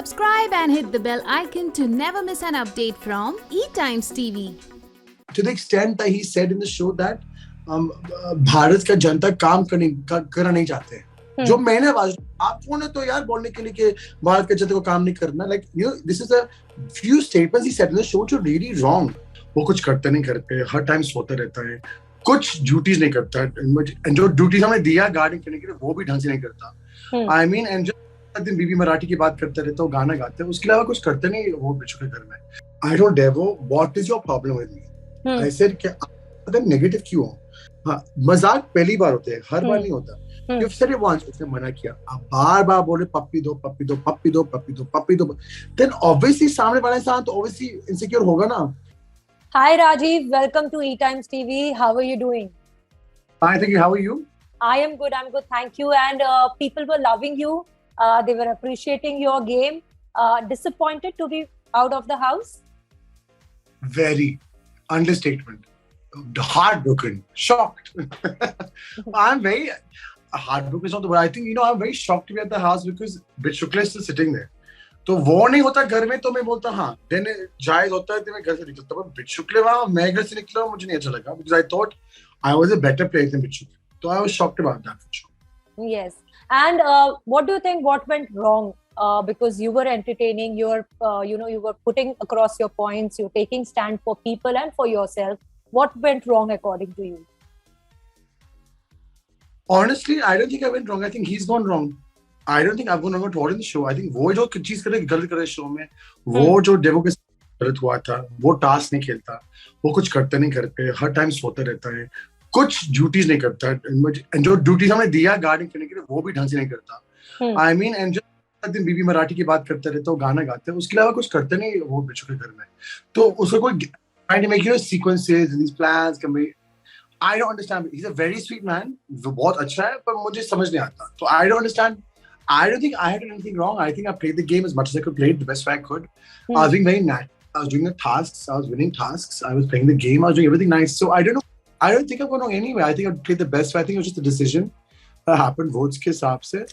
Subscribe and hit the bell icon to never miss an update from eTimes TV. To the extent that he said in the show that Bharat का जनता काम करना नहीं चाहते हैं जो मैंने आवाज आप कौन है तो यार बोलने के लिए कि भारत के जनता को काम नहीं करना like you know this is a few statements he said in the show which are really wrong. वो कुछ करते नहीं करते हर टाइम सोता रहता है कुछ ड्यूटीज नहीं करता एंड जो ड्यूटीज हमने दिया गार्डिंग करने के लिए वो भी ढंग से नहीं करता आई मीन एंड दिन बीबी मराठी की बात करते रहते हो गाना गाते हैं उसके अलावा कुछ करते नहीं वो बिच्छू के घर में I don't Daewoo what is your problem with me I said कि आप नेगेटिव क्यों हो हाँ मजाक पहली बार होते हैं हर बार नहीं होता You've said it once, उसने मना किया आप बार-बार बोले पप्पी दो पप्पी दो पप्पी दो पप्पी दो पप्पी दो then obviously सामने वाला इंसान तो obviously insecure होगा ना. Hi Rajiv, welcome to eTimes TV. How are you doing? Fine, thank you. How are you? I am good. I'm good. Thank you. And people were loving you. They were appreciating your game. Disappointed to be out of the house? Very understatement. Heartbroken, shocked. I'm very heartbroken is not the word. I think I'm very shocked to be at the house because Bit Shukla is still sitting there. तो वो नहीं होता घर में तो मैं बोलता हाँ देन जायज होता है तो मैं घर से निकलता पर बिट शुक्ले वहाँ मैं घर से निकला मुझे नहीं अच्छा लगा because I thought I was a better player than Bit Shukla. So I was shocked about that for sure. Yes. And what do you think what went wrong? Because you were entertaining, you were putting across your points, you're taking stand for people and for yourself. What went wrong according to you? Honestly, I don't think I went wrong. I think he's gone wrong. I don't think I've gone wrong at all in the show. I think वो जो चीज करे गलत करे show में वो जो Daewoo के गलत हुआ था वो टास्क नहीं खेलता वो कुछ करते नहीं करते हर टाइम सोता रहता है कुछ ड्यूटीज नहीं करता एंड जो ड्यूटीज हमने दिया गार्डिंग करने के लिए वो भी ढंग से नहीं करता आई मीन एंड जो दिन बीबी मराठी की बात करते रहते हो गाना गाते हैं उसके अलावा कुछ करते नहीं वो बिच्छू के घर में तो उसको कोई trying to make sequences and these plans can be I don't understand he's a very sweet man वो बहुत अच्छा है पर मुझे समझ नहीं आता so I don't understand I don't think I had done anything wrong I think I played the game as much as I could play it the best way I could I was being very nice I was doing the tasks I was winning tasks I was playing the game I was doing everything nice so I don't think I've gone wrong anyway I think I played the best way I think it was just a decision that happened votes के हिसाब से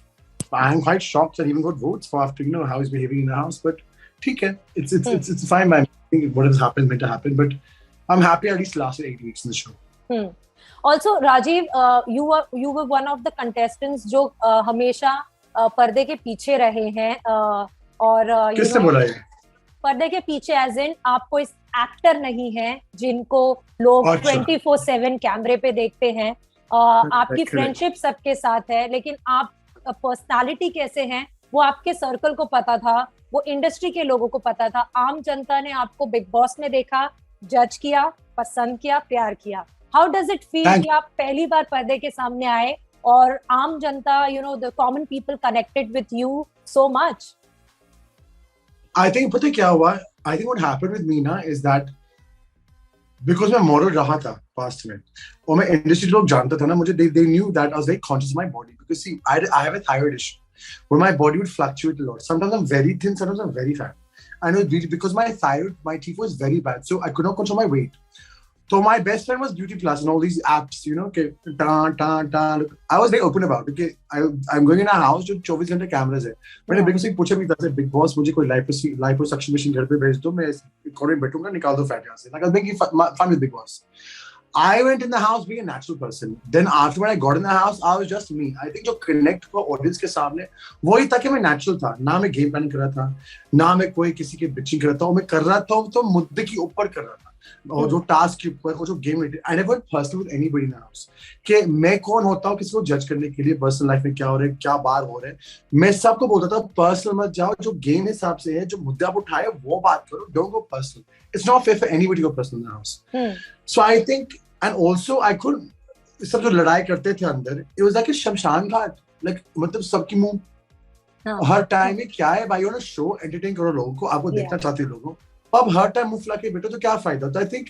I'm quite shocked that he even got votes for after how he's behaving in the house but ठीक है it's fine man I think what has happened meant to happen but I'm happy at least lasted 8 weeks in the show. Also Rajiv you were one of the contestants जो हमेशा पर्दे के पीछे रहे हैं और किसने बोला ये पर्दे के पीछे एज इन आप कोई एक्टर नहीं है जिनको लोग 24/7 कैमरे पे देखते हैं आपकी फ्रेंडशिप सबके साथ है लेकिन आप पर्सनालिटी कैसे हैं वो आपके सर्कल को पता था वो इंडस्ट्री के लोगों को पता था आम जनता ने आपको बिग बॉस में देखा जज किया पसंद किया प्यार किया हाउ डज इट फील कि आप पहली बार पर्दे के सामने आए और आम जनता the common people connected with you so much I think पता क्या हुआ I think what happened with me ना इज दैट बिकॉज मैं मॉडल रहा था पास्ट में और मैं इंडस्ट्री लोग जानता था ना मुझे they knew that I was very conscious my body because see I have a thyroid issue where my body would fluctuate a lot. Sometimes I'm very thin, sometimes I'm very fat. I know because my thyroid, my TIFO is very bad, so I could not control my weight. So my best friend was Beauty Plus and all these apps, okay, I was very open about it. Okay, I'm going in a house जो 24 घंटे cameras है. मैंने big boss से पूछा भी था big boss मुझे कोई liposuction machine घर पे भेज दो मैं कॉर्नर में बैठूंगा निकाल दो फैट यहाँ से. Like I was making fun with Big Boss. I went in the house being a natural person. Then after when I got in the house, I was just me. I think जो connect हुआ audience के सामने वही था कि मैं natural था. ना मैं game planning कर रहा था, ना मैं कोई किसी के bitching कर रहा था. और मैं कर रहा था तो मुद्दे की ऊपर कर रहा था. और जो टास्क के ऊपर और जो game I never personal with anybody in the house कि मैं कौन होता हूँ किसी को जज करने के लिए पर्सनल लाइफ में क्या हो रहा है क्या बार हो रहा है मैं सबको बोलता था पर्सनल मत जाओ जो गेम हिसाब से है जो मुद्दा आप उठाए वो बात करो don't go personal it's not fair for anybody go personal in the house so I think and also I could सब जो लड़ाई करते थे अंदर इट वाज लाइक अ शमशान घाट लाइक मतलब सबकी मुंह हर टाइम में क्या है भाई शो एंटरटेन करो लोगों को आपको देखना चाहते लोगों अब हर टाइम मुंह फुला के बैठो तो क्या फायदा होता है आई थिंक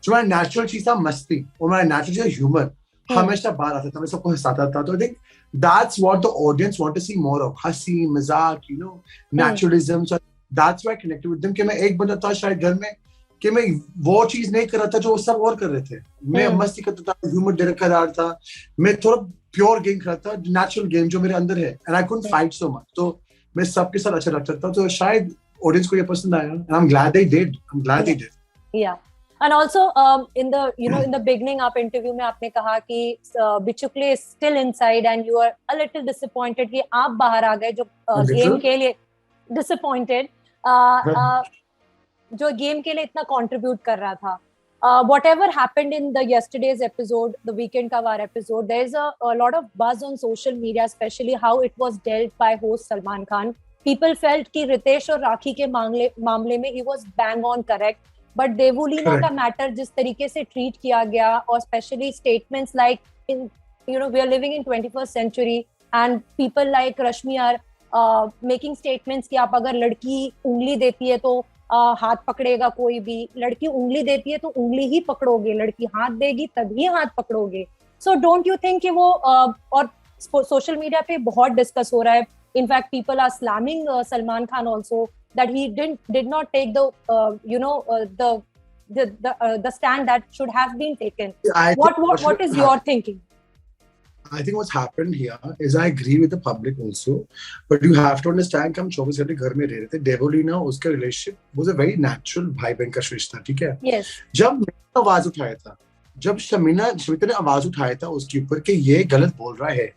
जो मेरा नेचुरल चीज था मस्ती और मेरा नेचुरल चीज ह्यूमर हमेशा बाहर आता था मैं सबको हंसाता था तो I think that's what the audience want to see more of हंसी मजाक naturalism so that's why I connected with them कि मैं एक बंदा था शायद घर में कि मैं वो चीज नहीं कर रहा था जो सब और कर रहे थे मैं मस्ती करता था ह्यूमर डायरेक्ट रहा था मैं थोड़ा प्योर गेम खेलता था नेचुरल गेम जो मेरे अंदर है and I couldn't fight so much तो मैं सबके साथ अच्छा लग सकता हूँ, तो शायद ऑडियंस को ये पसंद आया. And I'm glad they did. I'm glad they did. Yeah. And also, in the in the beginning, आप interview में आपने कहा कि Bichukale is still inside and you are a little disappointed कि आप बाहर आ गए जो game के लिए disappointed, जो game के लिए इतना contribute कर रहा था. Whatever happened in the yesterday's episode, the Weekend Ka Vaar episode, there's a lot of buzz on social media, especially how it was dealt by host Salman Khan. People felt कि रितेश और राखी के मामले में he was bang on correct, but Devoleena का matter जिस तरीके से treat किया गया, और specially statements like in we are living in 21st century and people like Rashmi are making statements कि आप अगर लड़की उंगली देती है तो हाथ पकड़ेगा कोई भी, लड़की उंगली देती है तो उंगली ही पकड़ोगे, लड़की हाथ देगी तभी हाथ पकड़ोगे. सो डोंट यू थिंक कि वो और सोशल मीडिया पे बहुत डिस्कस हो रहा है. In fact, people are slamming Salman Khan also that he did not take the the stand that should have been taken. What is your thinking? I think what's happened here is I agree with the public also, but you have to understand कि हम 24 घंटे घर में रह रहे थे. देवोलीना उसका relationship was a very natural भाई बहन का रिश्ता, ठीक है. Yes. जब मैंने आवाज उठाया था, जब शमिता ने आवाज उठाया था उसके ऊपर कि ये गलत बोल रहा है,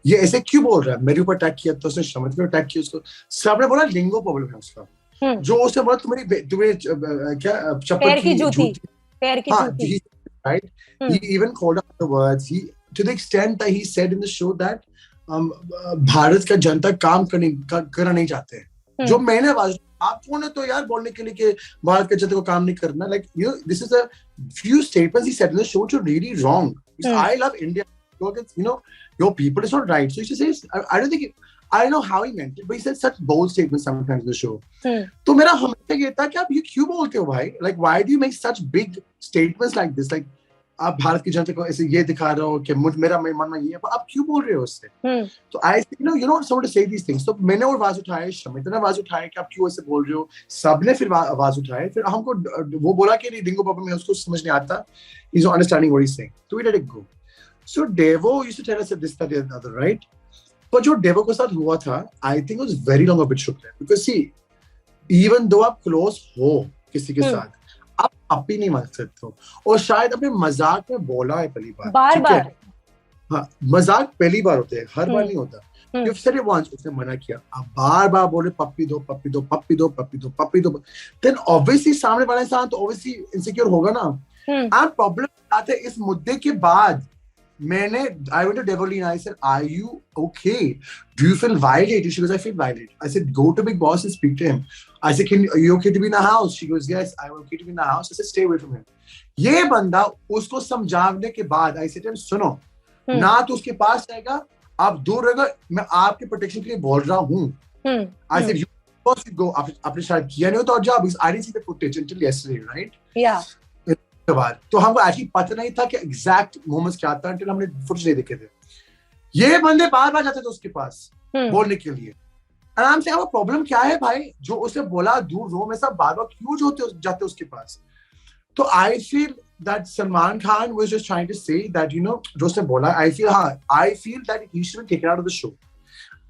ये ऐसे क्यों बोल रहा है, मेरे ऊपर अटैक किया तो उसने शमिता पे अटैक किया, उसको सबने बोला लिंगो प्रॉब्लम है उसका. जो उसने बोला तुम्हें क्या चप्पल की जूती, पैर की जूती, right? He even called out the words. He, to the extent that he said in the show that Bharat का जनता काम करना नहीं चाहते हैं. जो मैंने आवाज, आप कौन है तो यार बोलने के लिए कि भारत के जनता को काम नहीं करना. Like this is a few statements he said in the show which are really wrong. I love India. Your people is not right. So he says, I don't think. I don't know how he meant it, but he said such bold statements sometimes in the show. तो मेरा हमेशा ये था कि आप ये क्यों बोलते हो भाई? Like why do you make such big statements like this? Like आप भारत की जनता को ऐसे ये दिखा रहे हो कि मेरा मन में ये है, आप क्यों बोल रहे हो उससे? तो I think you don't want to say these things. तो मैंने और आवाज उठाया, शमिता ने आवाज उठाया कि आप क्यों ऐसे बोल रहे हो. सबने फिर आवाज उठाया, फिर हमको वो बोला कि रिंगो प्रॉब्लम है, उसको समझ नहीं आता. He's not understanding what he's saying. So we let it go. So Devo used to tell us this, that, and the other, right? But जो Devo के साथ हुआ था, I think it was very long a bit shook there. Because see, even though आप close हो किसी के साथ, आप पप्पी नहीं मान सकते हो. और शायद अपने मजाक में बोला है पहली बार. बार-बार. हाँ, मजाक पहली बार होते हैं, हर बार नहीं होता. You've said it once, उसने मना किया. आप बार-बार बोले पप्पी दो, पप्पी दो, पप्पी दो, पप्पी दो, पप्पी दो. Then obviously सामने वाला इंसान तो obviously insecure होगा ना. And problem आते इस मुद्दे के बाद. I went to Devolina. I said, "Are you okay? Do you feel violated?" She goes, "I feel violated." I said, "Go to Big Boss and speak to him." I said, "Are you okay to be in the house?" She goes, "Yes, I'm okay to be in the house." I said, "Stay away from him." ये बंदा उसको समझाने के बाद I said, "सुनो, ना तो उसके पास जाएगा, आप दूर रहेगा. मैं आपके प्रोटेक्शन के लिए बोल रहा हूँ." I said, "You go." आपने शायद किया नहीं हो तो जाओ. Because I didn't see the footage until yesterday, right? Yeah. के बाद तो हमको एक्चुअली पता नहीं था कि एग्जैक्ट मोमेंट्स क्या था until हमने फुटेज नहीं देखे थे. ये बंदे बार-बार जाते थे उसके पास बोलने के लिए. And I'm saying, प्रॉब्लम क्या है भाई? जो उसे बोला दूर रहो में सब बार-बार क्यों जाते उसके पास? तो I feel that Salman Khan was just trying to say that जो उसने बोला, I feel that he should be taken out of the show.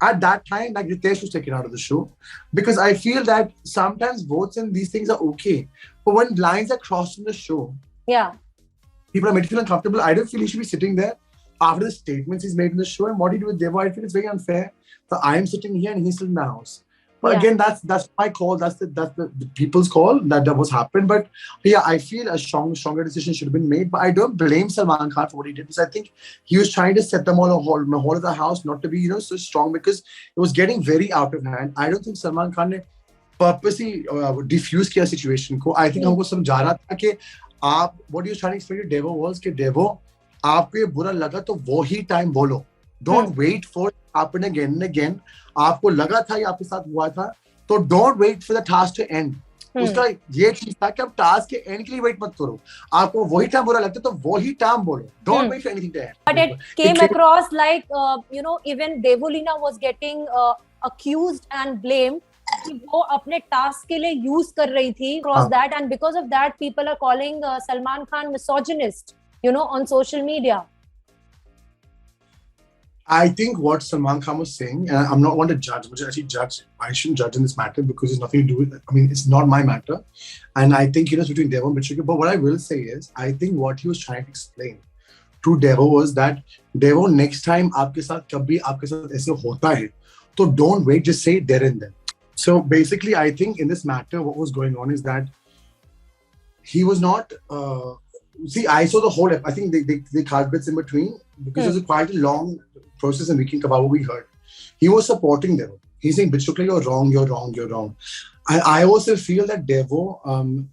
At that time, like Ritesh was taken out of the show, because I feel that sometimes votes and these things are okay, but when lines are crossed in the show, people are made to feel uncomfortable. I don't feel he should be sitting there after the statements he's made in the show and what he did with Devo. I feel it's very unfair that I'm sitting here and he's still in the house. But again, that's my call. That's the people's call that was happened. But yeah, I feel a stronger decision should have been made. But I don't blame Salman Khan for what he did, because I think he was trying to set them all a whole of the house not to be so strong, because it was getting very out of hand. I don't think Salman Khan ने purposely diffuse किया situation को. I think हमको समझा रहा था कि आप what you trying to explain to Devo was कि Devo आपको ये बुरा लगा तो वो ही टाइम बोलो. Don't wait for it to happen again and again. आपको लगा था ये आपके साथ हुआ था, तो don't wait for the task to end. उसका ये चीज था कि आप टास्क के एंड के लिए वेट मत करो. आपको वही टाइम बुरा लगता है तो वही टाइम बोलो. Don't wait for anything to end. But it came across like even Devolina was getting accused and blamed कि वो अपने टास्क के लिए यूज कर रही थी across that, and because of that people are calling Salman Khan misogynist on social media. I think what Salman Khan was saying, and I'm not one to judge, but actually judge, I shouldn't judge in this matter because it's nothing to do with, I mean, it's not my matter. And I think, it's between Devo and Bichuke. But what I will say is, I think what he was trying to explain to Devo was that, Devo, next time आपके साथ कभी आपके साथ ऐसे होता है, तो don't wait, just say it there and then. So basically, I think in this matter, what was going on is that he was not, see, I saw the whole, I think they cut bits in between because it was quite a long process and we can cover what we heard. He was supporting Devo. He's saying, Bichukla, you're wrong, you're wrong, you're wrong. I also feel that Devo,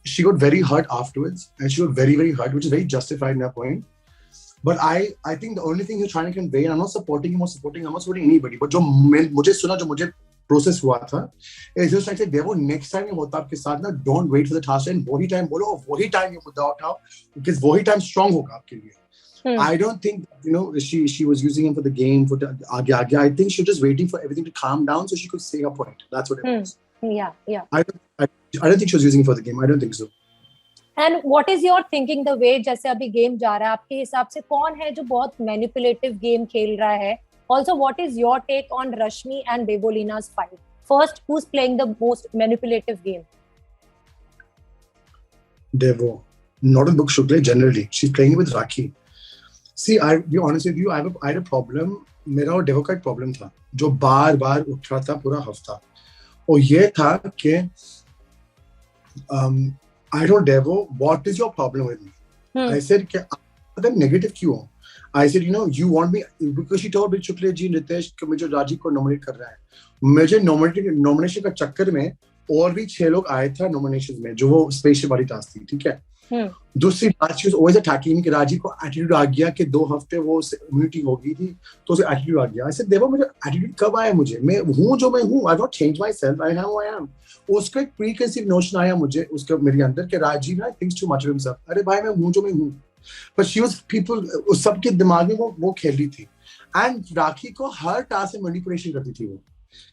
she got very hurt afterwards and she got very, very hurt, which is very justified in that point. But I think the only thing he's trying to convey, and I'm not supporting him or supporting, I'm not supporting anybody, but जो मुझे सुना, जो मुझे process हुआ था, is just like, Devo, next time ये होता आपके साथ ना, don't wait for the task and वही time बोलो और वही time ये मुद्दा उठाओ, because वही time strong होगा आपके लिए. I don't think, she was using him for the game, for the आगे. I think she was just waiting for everything to calm down so she could say her point. That's what it was. Yeah. I don't think she was using it for the game. I don't think so. And what is your thinking the way जैसे अभी game जा रहा है, आपके हिसाब से कौन है जो बहुत मैनिपुलेटिव गेम खेल रहा है? Also, what is your take on Rashmi and Devolina's fight? First, who's playing the most manipulative game? Devo, not in Book Shukla generally. She's playing it with Rakhi. See, I'll be honest with you, I had a problem. मेरा और Devo का एक problem था, जो बार-बार उठ रहा था पूरा हफ्ता. और ये था कि I told Devo, what is your problem with me? I said, then negative क्यों हो? I said, you want me, because she told Bichukle ji, Ritesh, कि मुझे राजीव को nominate कर रहा है. मुझे nomination का चक्कर में और भी 6 लोग आए थे nominations में, जो वो spaceship वाली task थी, ठीक है? दूसरी बात, she was always attacking me कि राजीव को attitude आ गया कि 2 हफ्ते वो immunity हो गई थी, तो उसे attitude आ गया. I said, Devo, मुझे attitude कब आया मुझे? मैं हूँ जो मैं हूँ. I've not changed myself. I am who I am. उसका एक preconceived notion आया मुझे, उसके मेरे अंदर कि राजीव ना thinks too much of himself. अरे भाई, मैं हूँ जो मैं हूँ. But she was उस सबके दिमाग में वो खेल रही थी. And राखी को हर टास्क में manipulation करती थी वो.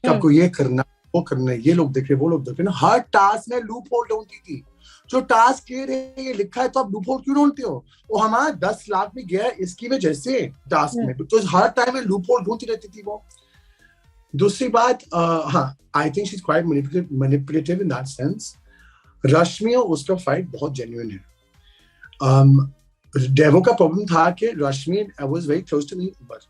कि आपको ये करना, वो करना, ये लोग देख रहे, वो लोग देख रहे. हर टास्क में लूप होल ढूंढती थी. जो टास्क क्लियर है, ये लिखा है, तो आप लूप होल क्यों ढूंढते हो? वो हमारा 10 लाख में गया इसकी वजह से टास्क में, तो हर टाइम में लूप होल ढूंढती रहती थी वो. दूसरी बात, हाँ, I think she's quite manipulative in that sense. रश्मि और उसका फाइट बहुत जेन्युइन है. Devo का प्रॉब्लम था कि रश्मि was very close to me, but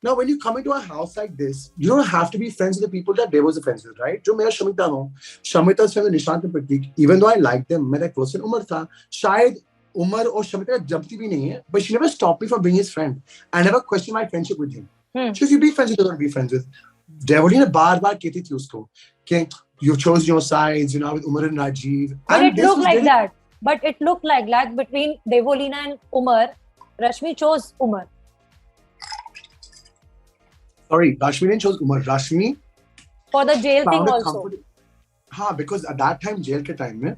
now when you come into a house like this, you don't have to be friends with the people that Devo is friends with, right? जो मेरा शमिता हो, Shamita's friend with Nishant and Pratik, even though I like them, मेरा close friend Umar था, शायद उमर और शमिता जमती भी नहीं है, but she never stopped me from being his friend. I never questioned my friendship with him. She said, you be friends with, don't be friends with. Devolina बार-बार कहती थी उसको कि you've chosen your sides, with Umar and Rajiv. But it looked like that. But it looked like between Devolina and Umar, Rashmi chose Umar. Sorry, Rashmi didn't choose Umar. Rashmi for the jail thing also. हाँ, because at that time, jail के time में,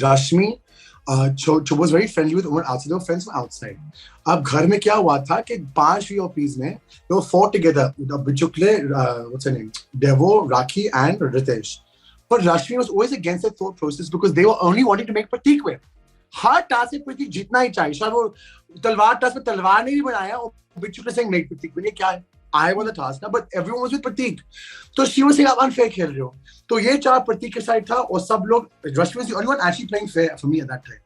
Rashmi was very friendly with Umar outside. They were friends from outside. अब घर में क्या हुआ था कि 5 VOPs में they were fought together. Bichukle, what's her name? Devo, Rakhi, and Ritesh. But Rashmi was always against the thought process because they were only wanting to make Pratik win. Her task में प्रतीक जीतना ही चाहिए. शायद वो तलवार task में तलवार नहीं बनाया और Bichukle saying make Pratik win. ये क्या है? I won the task now, but everyone was with Pratik. So she was saying आप unfair खेल रहे हो. तो ये 4 प्रतीक के साइड था और सब लोग, Rashmi was the only one actually playing fair for me at that time.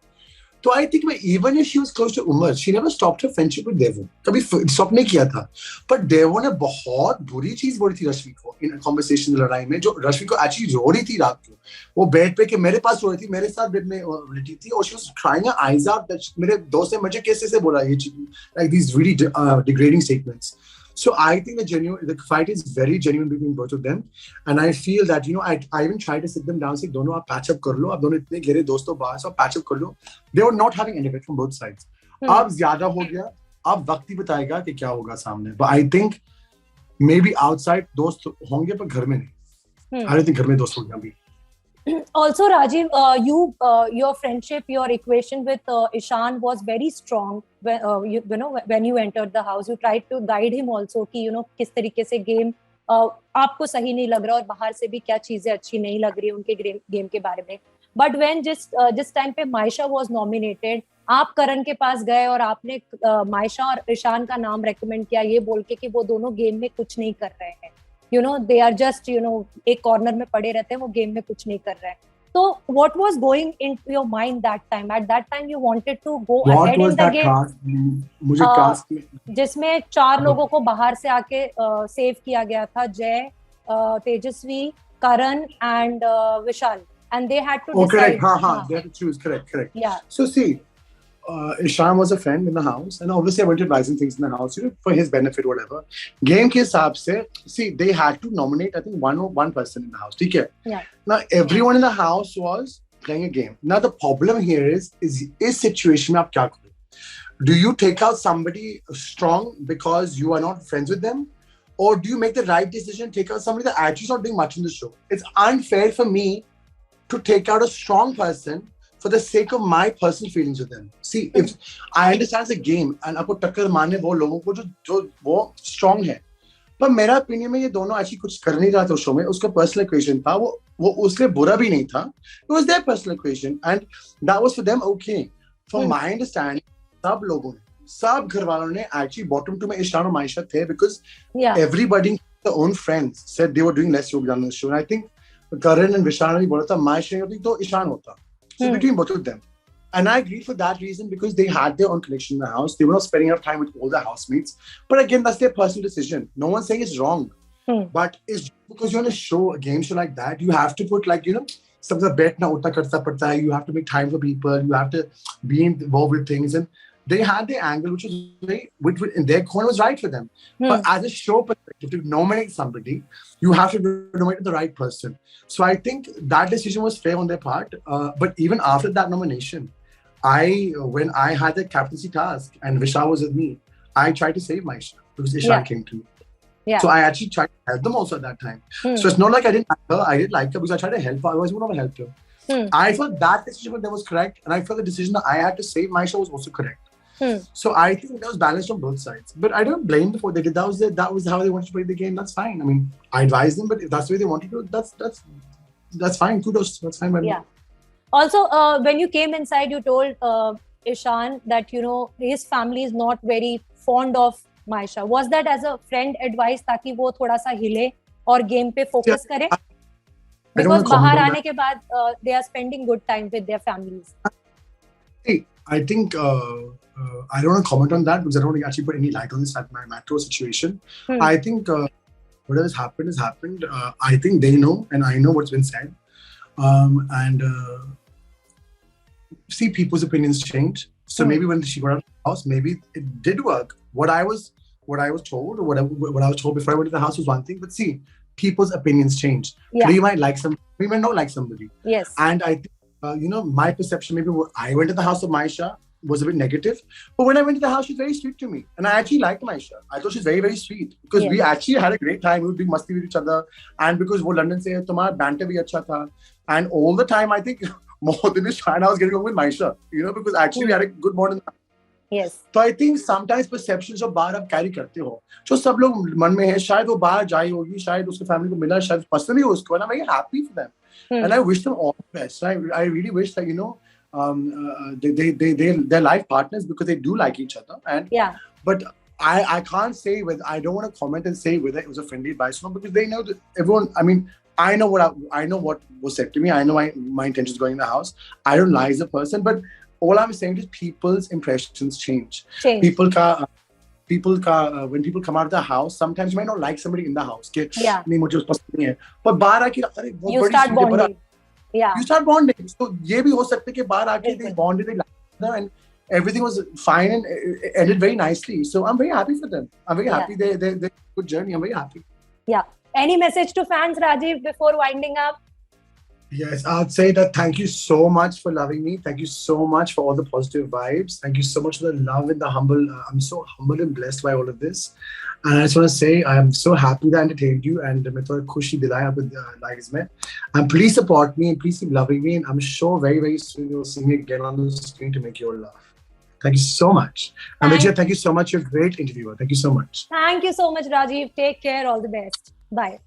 So I think even if she was close to Umar, she never stopped her friendship with Devo. कभी stop नहीं किया था. But Devo ने बहुत बुरी चीज बोली थी रश्मि को in a conversation लड़ाई में, जो रश्मि को actually रो रही थी रात को. वो बेड पे के मेरे पास रो रही थी, मेरे साथ बेड में लेटी थी और she was crying her eyes out that मेरे दोस्त ने मुझे कैसे बोला ये चीज, like these really degrading statements. So I think the fight is very genuine between both of them, and I feel that I even tried to sit them down, say दोनों आप patch up कर लो, आप दोनों इतने गहरे दोस्तों बाहर से patch up कर लो. They were not having any effect from both sides. अब ज़्यादा हो गया, अब वक्त ही बताएगा कि क्या होगा सामने. But I think maybe outside दोस्त होंगे पर घर में नहीं. I don't think घर में दोस्त होंगे अभी. Also, Rajiv, your friendship, your equation with Ishan was very strong. When you entered the house, you tried to guide him also कि किस तरीके से game आपको सही नहीं लग रहा और बाहर से भी क्या चीजें अच्छी नहीं लग रही उनके गेम के बारे में. But when just time पे Maisha was nominated, आप करण के पास गए और आपने मायशा और ईशान का नाम रेकमेंड किया ये बोल के कि वो दोनों गेम में कुछ नहीं कर रहे हैं, you know they are just you know एक कॉर्नर में पड़े रहते हैं, वो गेम में कुछ नहीं कर रहे हैं. तो what was going into your mind that time? At that time you wanted to go ahead in the game. मुझे टास्क में जिसमें 4 लोगों को बाहर से आके सेव किया गया था, Jay, Tejasvi, Karan and Vishal, and they had to decide. Correct. They had to choose. Correct. Yeah. So see, Ishan was a friend in the house, and obviously I went to advising things in the house, you know, for his benefit, whatever. Game के हिसाब से, see, they had to nominate, I think, one person in the house. ठीक है? Yeah. Now everyone in the house was playing a game. Now the problem here is situation में आप क्या करोगे? Do you take out somebody strong because you are not friends with them, or do you make the right decision, take out somebody that actually is not doing much in the show? It's unfair for me to take out a strong person for the sake of my personal feelings with them. See, if I understand it's a game and आपको टक्कर मारने वो लोगों को जो वो strong है, पर मेरा opinion में ये दोनों actually कुछ कर नहीं रहा था उस show में, उसका personal equation था, वो उसके बुरा भी नहीं था, it was their personal equation and that was for them okay. From my understanding, सब लोगों ने, सब घर वालों ने actually bottom 2 में ईशान और मायशा थे because everybody, their own friends said they were doing less yoga on the show, and I think Karan and Vishal ने बोला था मायशा होती तो ईशान होता. So between both of them. And I agreed for that reason because they had their own connection in the house. They were not spending enough time with all the housemates. But again, that's their personal decision. No one's saying it's wrong. But it's because you're on a show, a game show like that, you have to put like, you know, something bet na utna karta padta hai. You have to make time for people. You have to be involved with things. And they had the angle, which was very, which in their corner was right for them. But as a show perspective, to nominate somebody, you have to nominate the right person. So I think that decision was fair on their part. But even after that nomination, when I had the captaincy task and Vishal was with me, I tried to save Maisha because Ishan came to me. Yeah. So I actually tried to help them also at that time. So it's not like I didn't like her. I did like her because I tried to help her. Otherwise, I would not have helped her. I felt that decision that was correct, and I felt the decision that I had to save Maisha was also correct. So I think that was balanced on both sides. But I don't blame them for what they did. That was how they wanted to play the game. That's fine. I mean, I advised them, but if that's the way they wanted to do it, that's fine. Kudos. That's fine by me. Yeah. Also, when you came inside, you told Ishan that, you know, his family is not very fond of Maisha. Was that as a friend advice ताकि वो थोड़ा सा हिले और game पे focus करे? Because बाहर आने के बाद they are spending good time with their families. See, I think I don't want to comment on that because I don't want to actually put any light on this at my macro situation. I think whatever has happened. I think they know and I know what's been said. And see, people's opinions change. So maybe when she got out of the house, maybe it did work. What I was told, or what I was told before I went to the house was one thing. But see, people's opinions change. Yeah. You might like somebody, you might not like somebody. Yes. And I think, you know, my perception, maybe I went to the house of Maisha was a bit negative. But when I went to the house, she was very sweet to me. And I actually liked Maisha. I thought she's very, very sweet. Because we actually had a great time. We would be musty with each other. And because wo London se hai, tumhara banter bhi acha tha. And all the time, I think, more than this time, I was getting along with Maisha. You know, because actually we had a good bond. Yes. So I think sometimes perceptions of बाहर आप carry करते हो जो सब लोग मन में है शायद वो बाहर जाई होगी शायद उसके family को मिला शायद पसंद भी हो उसको and I'm very happy for them and I wish them all the best. I really wish that, you know, they're life partners because they do like each other and but I can't say whether I don't want to comment and say whether it was a friendly advice or not because they know that everyone, I mean, I know what was said to me. I know my intentions going in the house. I don't lie as a person, but all I'm saying is people's impressions change. People when people come out of the house, sometimes you might not like somebody in the house. नहीं मुझे पसंद नहीं है. But बाहर आके अरे वो you start bonding. You start bonding. So ये भी हो सकता है कि बाहर आके they bonded, they liked them, and everything was fine and it ended very nicely. So I'm very happy for them. I'm very happy. They good journey. I'm very happy. Yeah. Any message to fans, Rajiv, before winding up? Yes, I'd say that thank you so much for loving me. Thank you so much for all the positive vibes. Thank you so much for the love and the humble. I'm so humble and blessed by all of this. And I just want to say I am so happy that I entertained you and मैं थोड़ा खुशी दिलाया आपको lives में. And please support me and please keep loving me. And I'm sure very, very soon you'll see me again on the screen to make your love. Thank you so much. And Vijay, thank you so much. You're a great interviewer. Thank you so much. Thank you so much, Rajiv. Take care. All the best. Bye.